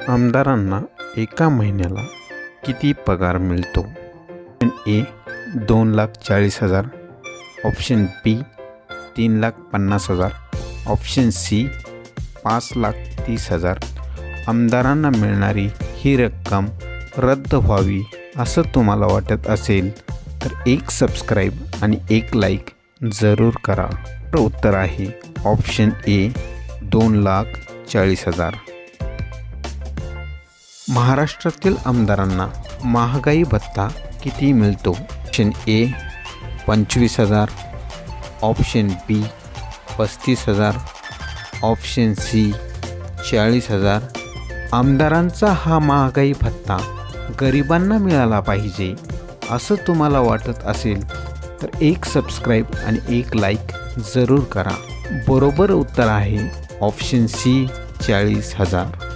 आमदारांना एका महिन्याला किती पगार मिळतो? Option A 2,40,000, option B 3,50,000, option C 5,30,000. आमदारांना मिळणारी ही रक्कम रद्द व्हावी असं तुम्हाला वाटत असेल तर एक सबस्क्राईब आणि एक लाईक जरूर करा. तर उत्तर आहे ऑप्शन ए 2,40,000. महाराष्ट्रातील आमदारांना महागाई भत्ता किती मिळतो? Option A 25,000, option B 35,000, option C 40,000. आमदारांचा हा महागाई भत्ता गरिबांना मिळाला पाहिजे असं तुम्हाला वाटत असेल तर एक सबस्क्राईब आणि एक लाईक जरूर करा. बरोबर उत्तर आहे ऑप्शन सी 40,000.